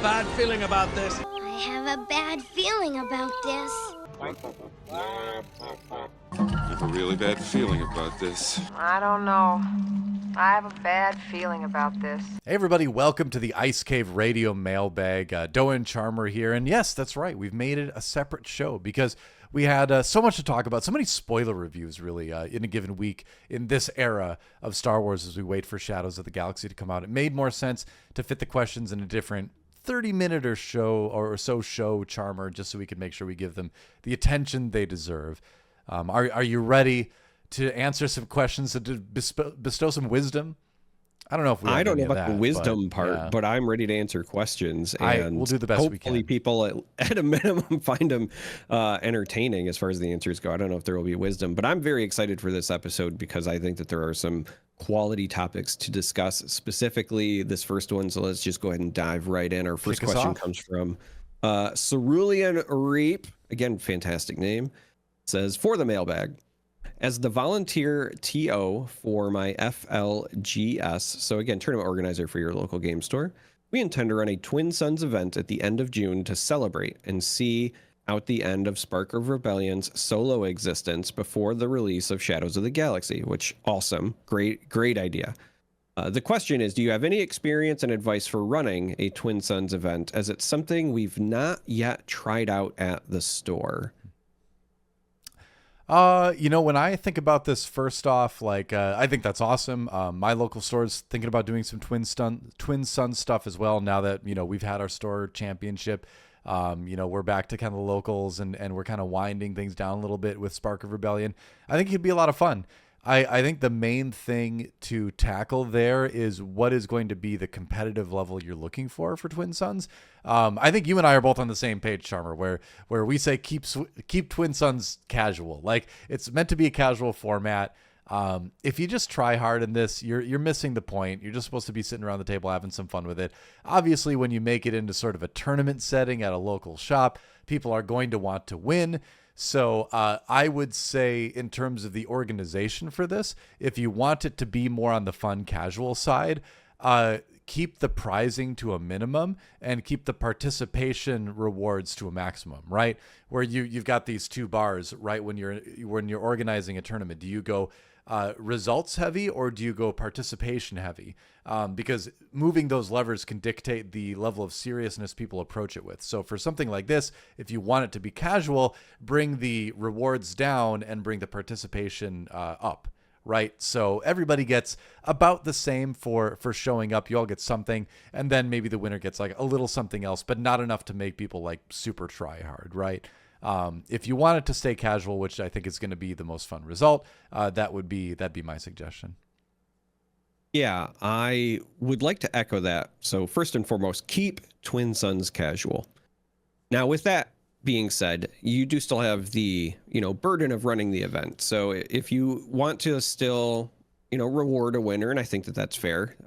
bad feeling about this. I have a bad feeling about this. I have a really bad feeling about this. I don't know. I have a bad feeling about this. Hey everybody, welcome to the Ice Cave Radio Mailbag. Doe and Charmer here, and yes, that's right, we've made it a separate show because we had so much to talk about, so many spoiler reviews really in a given week in this era of Star Wars as we wait for Shadows of the Galaxy to come out. It made more sense to fit the questions in a different 30-minute or so show, Charmer, just so we could make sure we give them the attention they deserve. Are you ready to answer some questions, to bestow some wisdom? I don't know if we. I don't know about the wisdom part, but I'm ready to answer questions, and we'll do the best we can. Hopefully, people at a minimum find them entertaining as far as the answers go. I don't know if there will be wisdom, but I'm very excited for this episode because I think that there are some quality topics to discuss. Specifically, this first one. So let's just go ahead and dive right in. Our first question comes from Cerulean Reap. Again, fantastic name. Says, for the mailbag. As the volunteer TO for my FLGS, so again, tournament organizer for your local game store, we intend to run a Twin Suns event at the end of June to celebrate and see out the end of Spark of Rebellion's solo existence before the release of Shadows of the Galaxy, which awesome. Great idea. The question is, do you have any experience and advice for running a Twin Suns event, as it's something we've not yet tried out at the store? When I think about this, first off, I think that's awesome. My local store is thinking about doing some Twin Sun stuff as well. Now that, we've had our store championship, we're back to kind of the locals and we're kind of winding things down a little bit with Spark of Rebellion. I think it'd be a lot of fun. I think the main thing to tackle there is what is going to be the competitive level you're looking for Twin Suns. I think you and I are both on the same page, Charmer, where we say keep Twin Suns casual. Like, it's meant to be a casual format. If you just try hard in this, you're missing the point. You're just supposed to be sitting around the table having some fun with it. Obviously, when you make it into sort of a tournament setting at a local shop, people are going to want to win. So I would say, in terms of the organization for this, if you want it to be more on the fun, casual side, keep the prizing to a minimum and keep the participation rewards to a maximum, right? Where you've got these two bars, right? When you're organizing a tournament, do you go results heavy or do you go participation heavy? Because moving those levers can dictate the level of seriousness people approach it with. So for something like this, if you want it to be casual, bring the rewards down and bring the participation up, right? So everybody gets about the same for showing up. You all get something, and then maybe the winner gets like a little something else, but not enough to make people like super try hard, right? If you want it to stay casual, which I think is going to be the most fun result, that'd be my suggestion. Yeah, I would like to echo that. So first and foremost, keep Twin Suns casual. Now, with that being said, you do still have the, burden of running the event. So if you want to still, reward a winner, and I think that that's fair,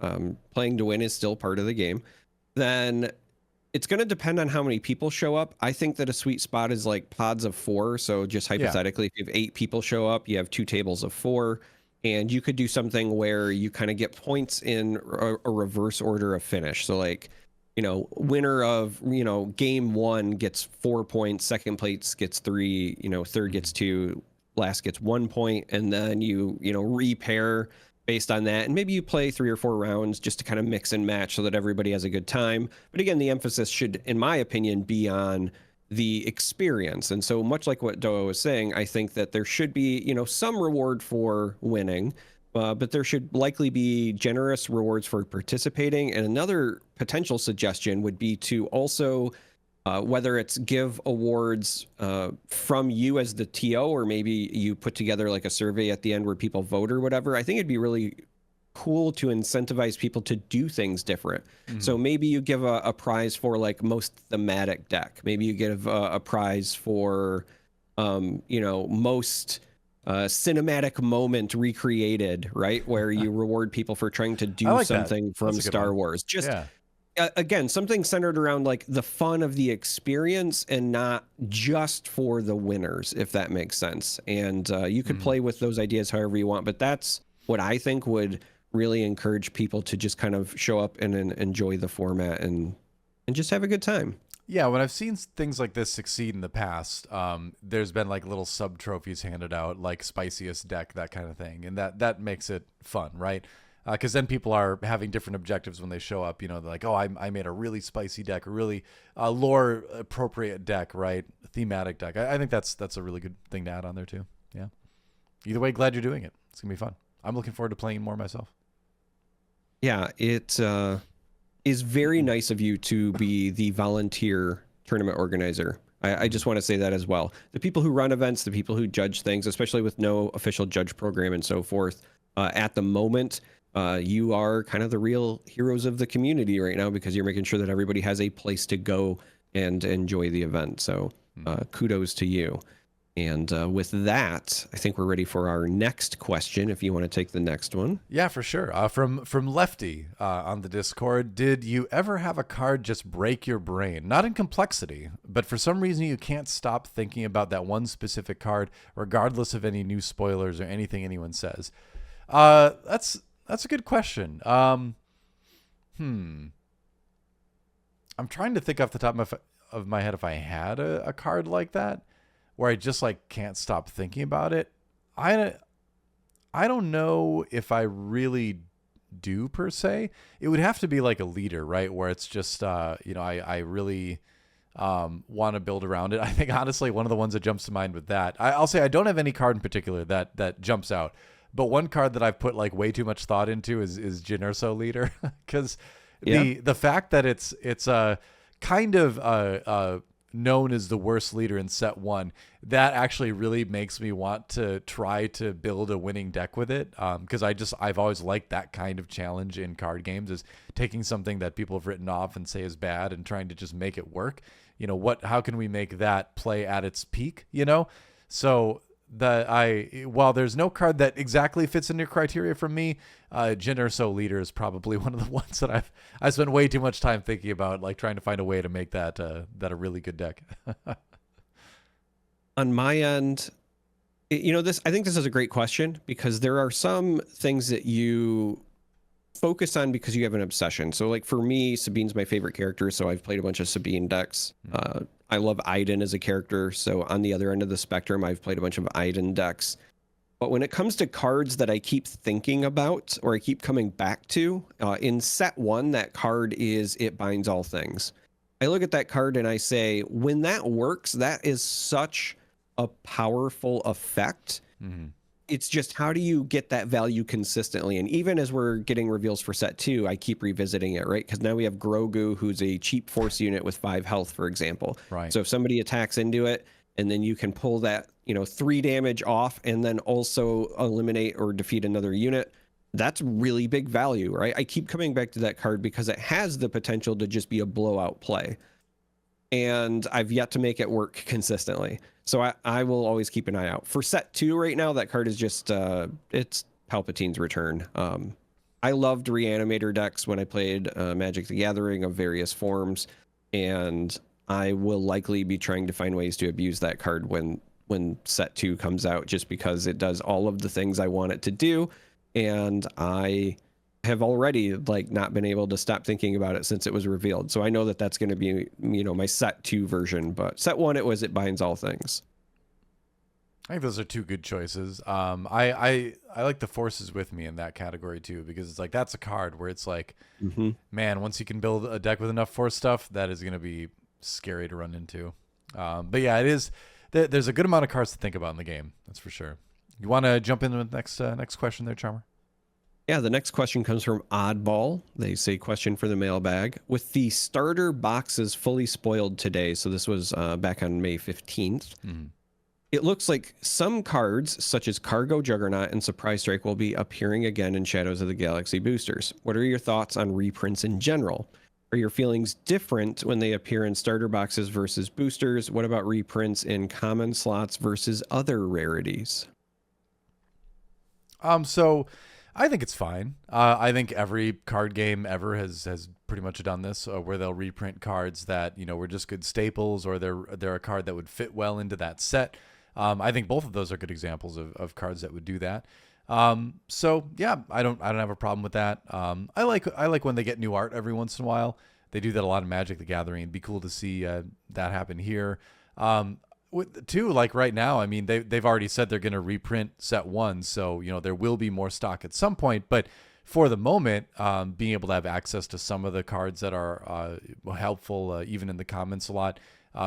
playing to win is still part of the game, then it's going to depend on how many people show up. I think that a sweet spot is like pods of 4. So just hypothetically, if you have 8 people show up, you have 2 tables of 4. And you could do something where you kind of get points in a reverse order of finish. So like, winner of, game 1 gets 4 points, second place gets 3, third gets 2, last gets 1 point. And then you repair based on that. And maybe you play 3 or 4 rounds just to kind of mix and match so that everybody has a good time. But again, the emphasis should, in my opinion, be on the experience. And so much like what Doa was saying, I think that there should be, some reward for winning, but there should likely be generous rewards for participating. And another potential suggestion would be to also, whether it's give awards from you as the TO, or maybe you put together like a survey at the end where people vote or whatever. I think it'd be really cool to incentivize people to do things different. Mm-hmm. So maybe you give a prize for like most thematic deck. Maybe you give a prize for, most cinematic moment recreated, right? Where you reward people for trying to do something from Star Wars. Just, again, something centered around like the fun of the experience and not just for the winners, if that makes sense. And you could play with those ideas however you want, but that's what I think would really encourage people to just kind of show up and enjoy the format and and just have a good time. Yeah, when I've seen things like this succeed in the past, there's been like little sub trophies handed out, like spiciest deck, that kind of thing, and that makes it fun, right? Because then people are having different objectives when they show up. You know, they're like, oh, I made a really spicy deck, a really lore appropriate deck, right? Thematic deck. I think that's a really good thing to add on there too. Yeah. Either way, glad you're doing it. It's gonna be fun. I'm looking forward to playing more myself. Yeah, it is very nice of you to be the volunteer tournament organizer. I just want to say that as well. The people who run events, the people who judge things, especially with no official judge program and so forth, at the moment, you are kind of the real heroes of the community right now because you're making sure that everybody has a place to go and enjoy the event. So kudos to you. And with that, I think we're ready for our next question, if you want to take the next one. Yeah, for sure. From Lefty on the Discord, did you ever have a card just break your brain? Not in complexity, but for some reason you can't stop thinking about that one specific card, regardless of any new spoilers or anything anyone says. That's a good question. I'm trying to think off the top of my head if I had a card like that, where I just like can't stop thinking about it. I don't know if I really do per se. It would have to be like a leader, right? Where it's just, I really want to build around it. I think honestly, one of the ones that jumps to mind with that, I'll say I don't have any card in particular that jumps out, but one card that I've put like way too much thought into is Jyn Erso leader. Cause the fact that it's kind of, known as the worst leader in set 1, that actually really makes me want to try to build a winning deck with it. Because I've always liked that kind of challenge in card games, is taking something that people have written off and say is bad and trying to just make it work. You know, how can we make that play at its peak, you know? So while there's no card that exactly fits into your criteria from me, Jyn Erso leader is probably one of the ones that I spent way too much time thinking about, like trying to find a way to make that a really good deck. On my end, I think this is a great question because there are some things that you focus on because you have an obsession. So like for me, Sabine's my favorite character, so I've played a bunch of Sabine decks. I love Iden as a character, so on the other end of the spectrum, I've played a bunch of Iden decks. But when it comes to cards that I keep thinking about or I keep coming back to, in set 1, that card is It Binds All Things. I look at that card and I say, when that works, that is such a powerful effect. Mm-hmm. It's just, how do you get that value consistently? And even as we're getting reveals for set 2, I keep revisiting it, right? Because now we have Grogu, who's a cheap force unit with 5 health, for example. Right. So if somebody attacks into it, and then you can pull that, 3 damage off, and then also eliminate or defeat another unit, that's really big value, right? I keep coming back to that card because it has the potential to just be a blowout play. And I've yet to make it work consistently. So I will always keep an eye out. For set 2 right now, that card is just, it's Palpatine's Return. I loved Reanimator decks when I played Magic the Gathering of various forms, and I will likely be trying to find ways to abuse that card when set 2 comes out, just because it does all of the things I want it to do, and I have already not been able to stop thinking about it since it was revealed. So I know that that's going to be, my set 2 version, but set 1, It Binds All Things. I think those are 2 good choices. I like the Forces with Me in that category too, because it's like, that's a card where it's like, man, once you can build a deck with enough Force stuff, that is going to be scary to run into. But yeah, it is. There's a good amount of cards to think about in the game. That's for sure. You want to jump into the next question there, Charmer? Yeah, the next question comes from Oddball. They say, question for the mailbag. With the starter boxes fully spoiled today, so this was back on May 15th, it looks like some cards, such as Cargo Juggernaut and Surprise Strike, will be appearing again in Shadows of the Galaxy boosters. What are your thoughts on reprints in general? Are your feelings different when they appear in starter boxes versus boosters? What about reprints in common slots versus other rarities? So I think it's fine. I think every card game ever has pretty much done this, where they'll reprint cards that, were just good staples, or they're a card that would fit well into that set. I think both of those are good examples of cards that would do that. So yeah, I don't have a problem with that. I like when they get new art every once in a while. They do that a lot in Magic the Gathering. It'd be cool to see that happen here. Too, like right now, I mean, they've already said they're going to reprint set 1, so there will be more stock at some point. But for the moment, being able to have access to some of the cards that are helpful, even in the comments a lot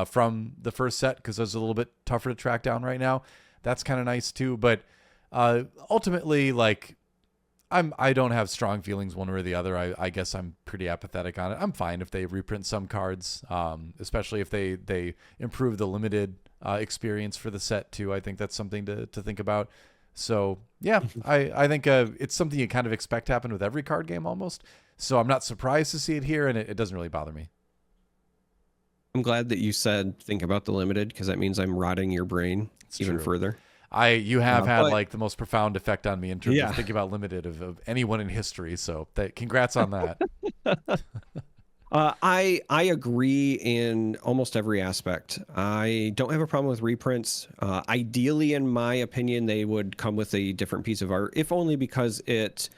from the first set, because those are a little bit tougher to track down right now. That's kind of nice too. But ultimately, like, I don't have strong feelings one way or the other. I guess I'm pretty apathetic on it. I'm fine if they reprint some cards, especially if they improve the limited experience for the set too. I think that's something to think about. So yeah, I think it's something you kind of expect to happen with every card game almost. So I'm not surprised to see it here, and it doesn't really bother me. I'm glad that you said think about the limited, because that means I'm rotting your brain even further. You have had like the most profound effect on me in terms of thinking about limited of anyone in history. So congrats on that. I agree in almost every aspect. I don't have a problem with reprints. Ideally, in my opinion, they would come with a different piece of art, if only because it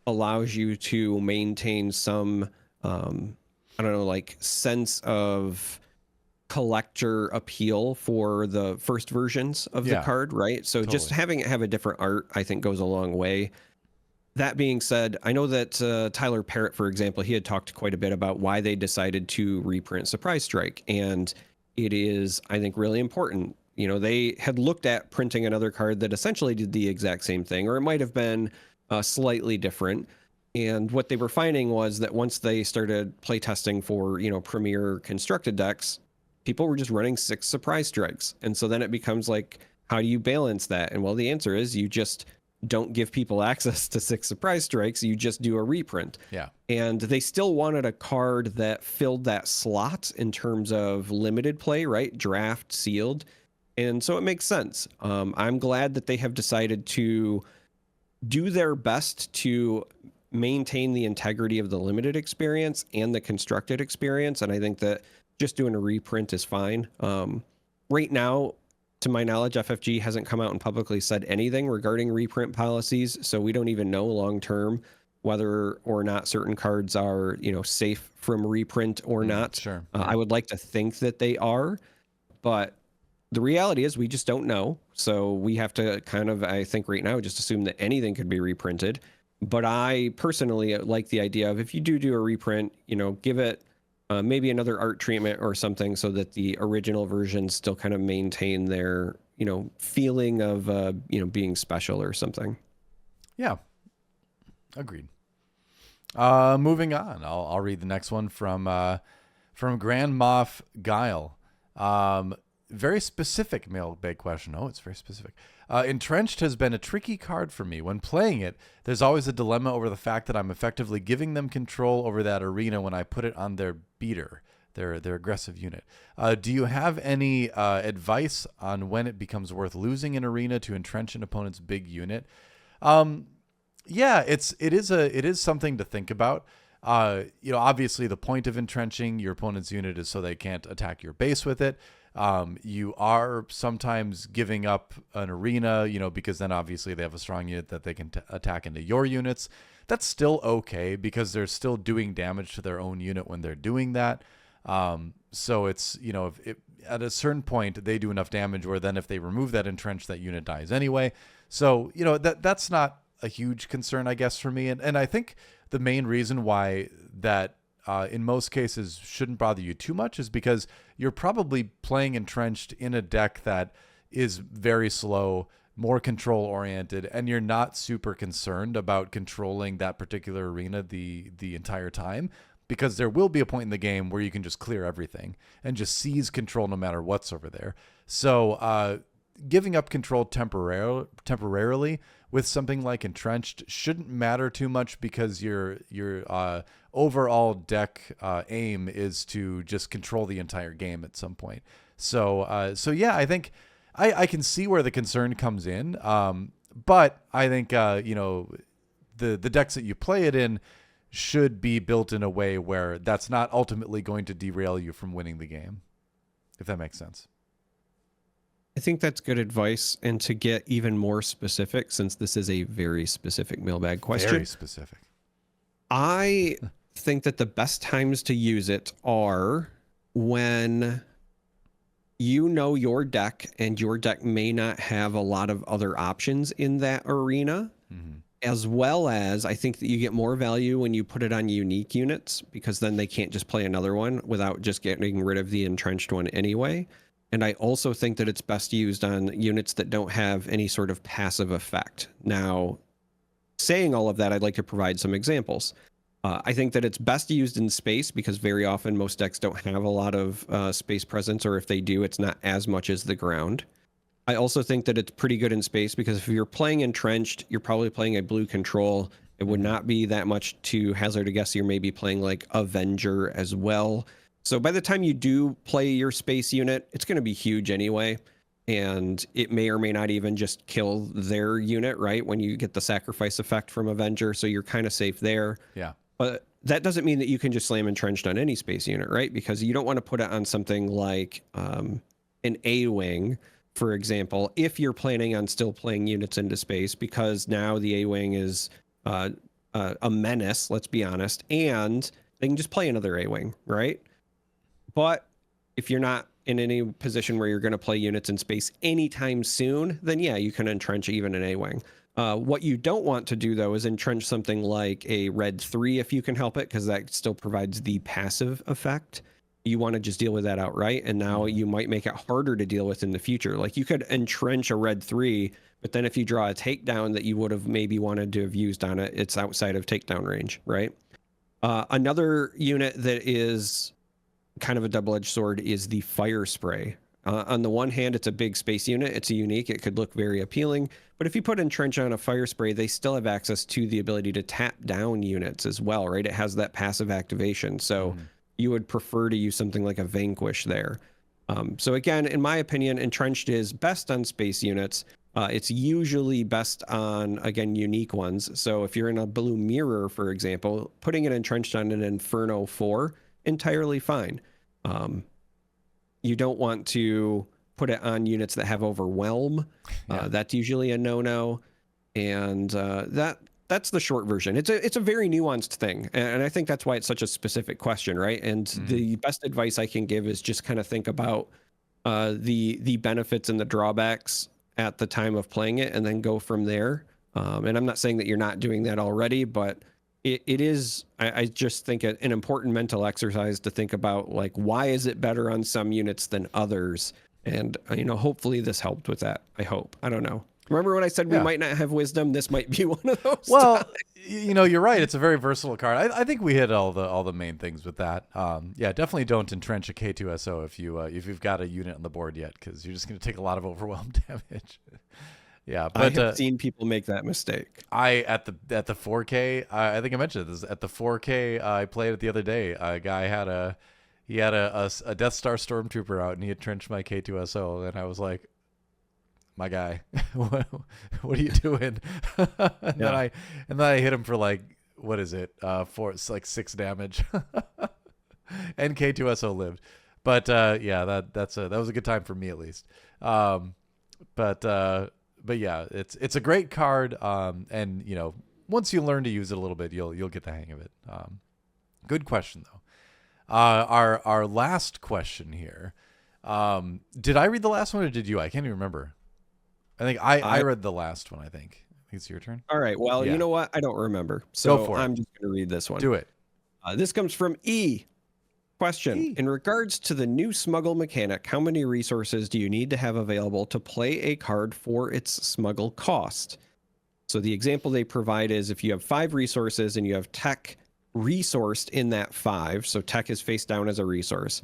allows you to maintain some, I don't know, like sense of collector appeal for the first versions of the card, right? So just having it have a different art, I think, goes a long way. That being said, I know that Tyler Parrott, for example, he had talked quite a bit about why they decided to reprint Surprise Strike. And it is, I think, really important. They had looked at printing another card that essentially did the exact same thing, or it might have been slightly different. And what they were finding was that once they started playtesting for, premier constructed decks, people were just running 6 Surprise Strikes. And so then it becomes like, how do you balance that? And well, the answer is you just don't give people access to 6 Surprise Strikes. You just do a reprint. Yeah. And they still wanted a card that filled that slot in terms of limited play, right? Draft, sealed. And so it makes sense. I'm glad that they have decided to do their best to maintain the integrity of the limited experience and the constructed experience. And I think that just doing a reprint is fine. Right now, to my knowledge, FFG hasn't come out and publicly said anything regarding reprint policies, so we don't even know long term whether or not certain cards are, safe from reprint or not. Sure. I would like to think that they are, but the reality is we just don't know. So we have to kind of, I think right now, just assume that anything could be reprinted. But I personally like the idea of, if you do a reprint, give it maybe another art treatment or something, so that the original versions still kind of maintain their, feeling of, being special or something. Yeah. Agreed. Moving on. I'll read the next one from Grand Moff Guile. Very specific mailbag question. Oh, it's very specific. Entrenched has been a tricky card for me. When playing it, there's always a dilemma over the fact that I'm effectively giving them control over that arena when I put it on their beater, their aggressive unit. Do you have any advice on when it becomes worth losing an arena to entrench an opponent's big unit? Yeah, it is something to think about. Obviously the point of entrenching your opponent's unit is so they can't attack your base with it. You are sometimes giving up an arena, because then obviously they have a strong unit that they can attack into your units. That's still okay, because they're still doing damage to their own unit when they're doing that. So it's, if at a certain point they do enough damage where then if they remove that entrench, that unit dies anyway. So, that's not a huge concern, I guess, for me. And I think the main reason why that in most cases shouldn't bother you too much is because you're probably playing entrenched in a deck that is very slow, more control oriented, and you're not super concerned about controlling that particular arena the entire time, because there will be a point in the game where you can just clear everything and just seize control no matter what's over there. So giving up control temporarily with something like Entrenched shouldn't matter too much, because your overall deck aim is to just control the entire game at some point. So yeah, I think I can see where the concern comes in. But I think the decks that you play it in should be built in a way where that's not ultimately going to derail you from winning the game, if that makes sense. I think that's good advice. And to get even more specific, since this is a very specific mailbag question. Very specific. I think that the best times to use it are when you know your deck and your deck may not have a lot of other options in that arena, as well as I think that you get more value when you put it on unique units, because then they can't just play another one without just getting rid of the entrenched one anyway. And I also think that it's best used on units that don't have any sort of passive effect. Now, saying all of that, I'd like to provide some examples. I think that it's best used in space because very often most decks don't have a lot of space presence, or if they do, it's not as much as the ground. I also think that it's pretty good in space because if you're playing Entrenched, you're probably playing a blue control. It would not be that much to hazard a guess. You're maybe playing like Avenger as well. So by the time you do play your space unit, it's going to be huge anyway. And it may or may not even just kill their unit, right? When you get the sacrifice effect from Avenger. So you're kind of safe there. Yeah. But that doesn't mean that you can just slam Entrenched on any space unit, right? Because you don't want to put it on something like an A-Wing, for example, if you're planning on still playing units into space, because now the A-Wing is a menace, let's be honest, and they can just play another A-Wing, right? But if you're not in any position where you're going to play units in space anytime soon, then yeah, you can entrench even an A-Wing. What you don't want to do, though, is entrench something like a Red 3 if you can help it, because that still provides the passive effect. You want to just deal with that outright, and now you might make it harder to deal with in the future. Like you could entrench a Red 3, but then if you draw a takedown that you would have maybe wanted to have used on it, it's outside of takedown range, right? Another unit that is kind of a double-edged sword is the Fire Spray. On the one hand, it's a big space unit. It's a unique. It could look very appealing. But if you put Entrench on a Fire Spray, they still have access to the ability to tap down units as well, right? It has that passive activation. So you would prefer to use something like a Vanquish there. So again, in my opinion, Entrenched is best on space units. It's usually best on, again, unique ones. So if you're in a blue mirror, for example, putting it Entrenched on an Inferno 4, entirely fine. You don't want to put it on units that have Overwhelm. That's usually a no-no. And that's the short version. It's a very nuanced thing. And I think that's why it's such a specific question, right? And the best advice I can give is just kind of think about the benefits and the drawbacks at the time of playing it and then go from there. And I'm not saying that you're not doing that already, but it is, I just think, an important mental exercise to think about, like, why is it better on some units than others? And, hopefully this helped with that. I hope. I don't know. Remember when I said we might not have wisdom? This might be one of those. Well, you're right. It's a very versatile card. I think we hit all the main things with that. Definitely don't entrench a K2SO if you've got a unit on the board yet, because you're just going to take a lot of overwhelm damage. Yeah, but I have seen people make that mistake. At the 4K, I think I mentioned this at the 4K. I played it the other day. A guy had a Death Star Stormtrooper out, and he had trenched my K2SO, and I was like, "My guy, what are you doing?" and then I hit him for like, what is it? It's like 6 damage, and K2SO lived. But that was a good time for me at least. But yeah, it's a great card, and once you learn to use it a little bit, you'll get the hang of it. Good question though. Our last question here. Did I read the last one or did you? I can't even remember. I think I read the last one. I think it's your turn. All right. Well, you know what? I don't remember, so I'm just going to read this one. Do it. This comes from E. Question: in regards to the new smuggle mechanic, how many resources do you need to have available to play a card for its smuggle cost? So the example they provide is if you have 5 resources and you have tech resourced in that 5, so tech is face down as a resource.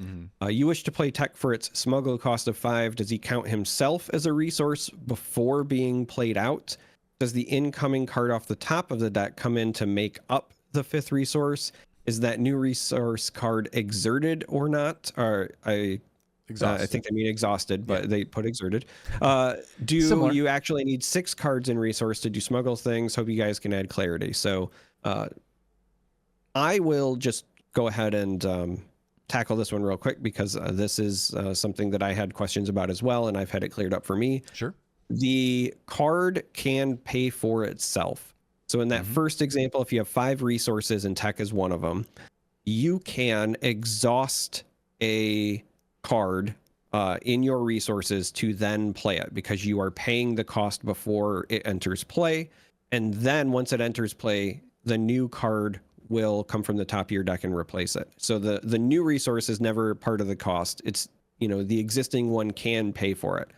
You wish to play tech for its smuggle cost of 5. Does he count himself as a resource before being played out? Does the incoming card off the top of the deck come in to make up the 5th resource? Is that new resource card exerted or not? Or I think they mean exhausted, but they put exerted. Do you actually need 6 cards in resource to do smuggle things? Hope you guys can add clarity. So I will just go ahead and tackle this one real quick because this is something that I had questions about as well, and I've had it cleared up for me. Sure. The card can pay for itself. So in that first example, if you have 5 resources and tech is one of them, you can exhaust a card in your resources to then play it, because you are paying the cost before it enters play. And then once it enters play, the new card will come from the top of your deck and replace it. So the new resource is never part of the cost. It's, the existing one can pay for it.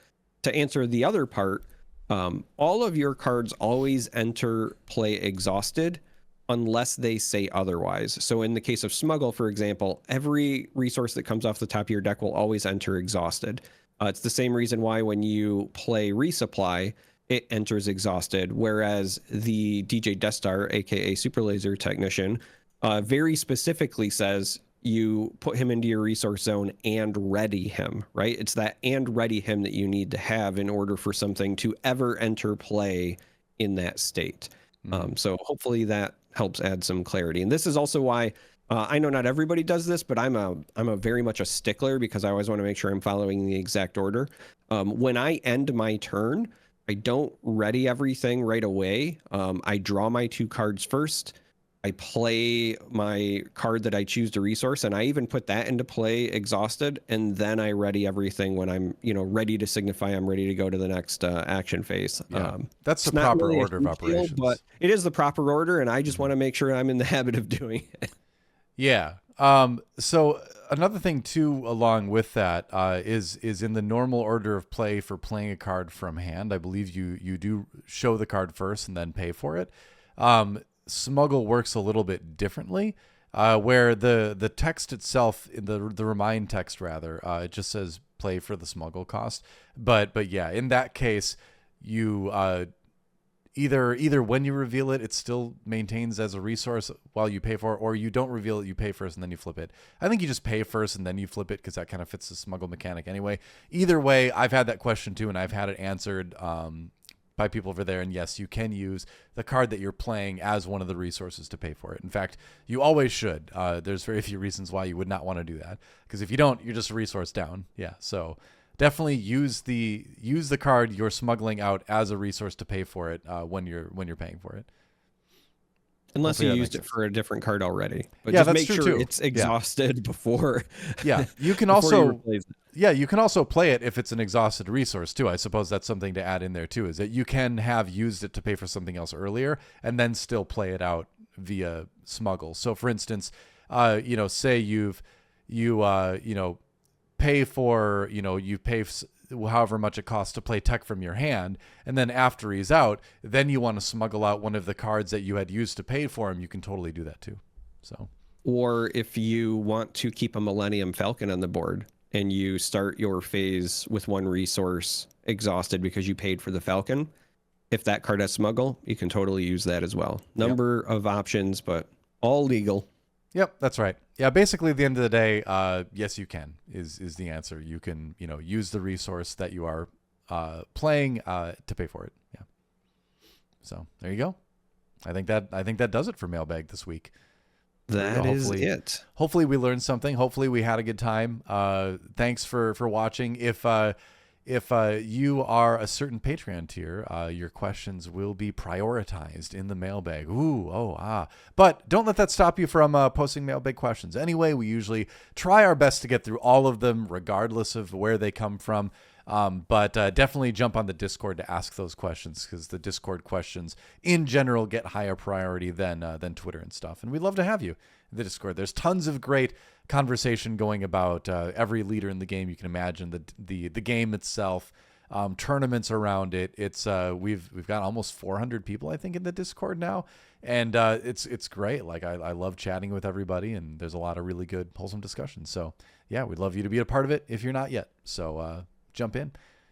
To answer the other part, all of your cards always enter play exhausted unless they say otherwise. So in the case of Smuggle, for example, every resource that comes off the top of your deck will always enter exhausted. It's the same reason why when you play Resupply, it enters exhausted, whereas the DJ Death Star, aka Super Laser Technician, very specifically says you put him into your resource zone and ready him, right? It's that and ready him that you need to have in order for something to ever enter play in that state. So hopefully that helps add some clarity. And this is also why I know not everybody does this, but I'm a very much a stickler, because I always want to make sure I'm following the exact order. When I end my turn, I don't ready everything right away. I draw my 2 cards first. I play my card that I choose to resource, and I even put that into play exhausted, and then I ready everything when I'm, ready to signify I'm ready to go to the next action phase. Yeah, that's the proper really order of operations. But it is the proper order, and I just want to make sure I'm in the habit of doing it. Yeah. So another thing too, along with that, is in the normal order of play for playing a card from hand. I believe you do show the card first and then pay for it. Smuggle works a little bit differently, where the text itself, in the remind text rather, it just says play for the Smuggle cost. But yeah, in that case, you either when you reveal it, it still maintains as a resource while you pay for it, or you don't reveal it, you pay first and then you flip it. I think you just pay first and then you flip it, because that kind of fits the Smuggle mechanic anyway. Either way, I've had that question too, and I've had it answered by people over there. And yes, you can use the card that you're playing as one of the resources to pay for it. In fact, you always should. There's very few reasons why you would not want to do that, because if you don't, you're just a resource down. Yeah, so definitely use the card you're smuggling out as a resource to pay for it when you're paying for it. Unless Hopefully you used it for a different card already. But yeah, just that's make true sure too. it's exhausted before. Yeah, you can also you can also play it if it's an exhausted resource too. I suppose that's something to add in there too, is that you can have used it to pay for something else earlier and then still play it out via Smuggle. So for instance, say you pay for, you pay however much it costs to play tech from your hand, and then after he's out, then you want to smuggle out one of the cards that you had used to pay for him, you can totally do that too. So, or if you want to keep a Millennium Falcon on the board and you start your phase with one resource exhausted because you paid for the Falcon, if that card has Smuggle, you can totally use that as well. Number of options, but all legal. Yep, that's right. Yeah, basically at the end of the day, yes, you can is the answer. You can, use the resource that you are playing to pay for it. Yeah. So there you go. I think that does it for Mailbag this week. That is it. Hopefully we learned something. Hopefully we had a good time. Thanks for watching. If you are a certain Patreon tier, your questions will be prioritized in the mailbag. But don't let that stop you from posting mailbag questions. Anyway, we usually try our best to get through all of them, regardless of where they come from. But definitely jump on the Discord to ask those questions, because the Discord questions in general get higher priority than Twitter and stuff. And we'd love to have you in the Discord. There's tons of great conversation going about every leader in the game you can imagine, the game itself, tournaments around it. It's we've got almost 400 people, I think, in the Discord now, and it's great. Like I love chatting with everybody, and there's a lot of really good wholesome discussions. So yeah, we'd love you to be a part of it if you're not yet. So jump in.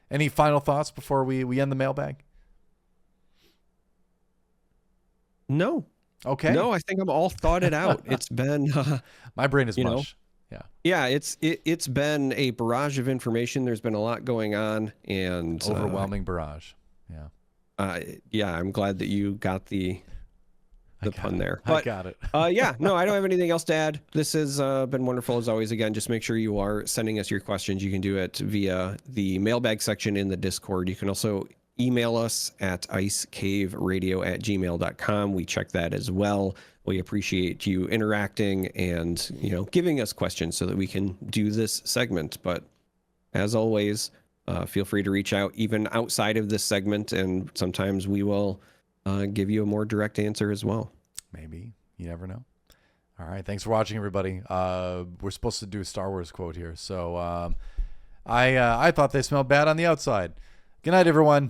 Any final thoughts before we end the mailbag? No. Okay. No, I think I'm all thought it out. It's been my brain is mush. Yeah, it's been a barrage of information. There's been a lot going on, and overwhelming barrage. Yeah, I'm glad that you got the pun there. But, I got it. Yeah, no, I don't have anything else to add. This has been wonderful as always. Again, just make sure you are sending us your questions. You can do it via the mailbag section in the Discord. You can also email us at icecaveradio@gmail.com. We check that as well. We appreciate you interacting and, giving us questions so that we can do this segment. But as always, feel free to reach out even outside of this segment, and sometimes we will give you a more direct answer as well. Maybe. You never know. All right. Thanks for watching, everybody. We're supposed to do a Star Wars quote here. So I thought they smelled bad on the outside. Good night, everyone.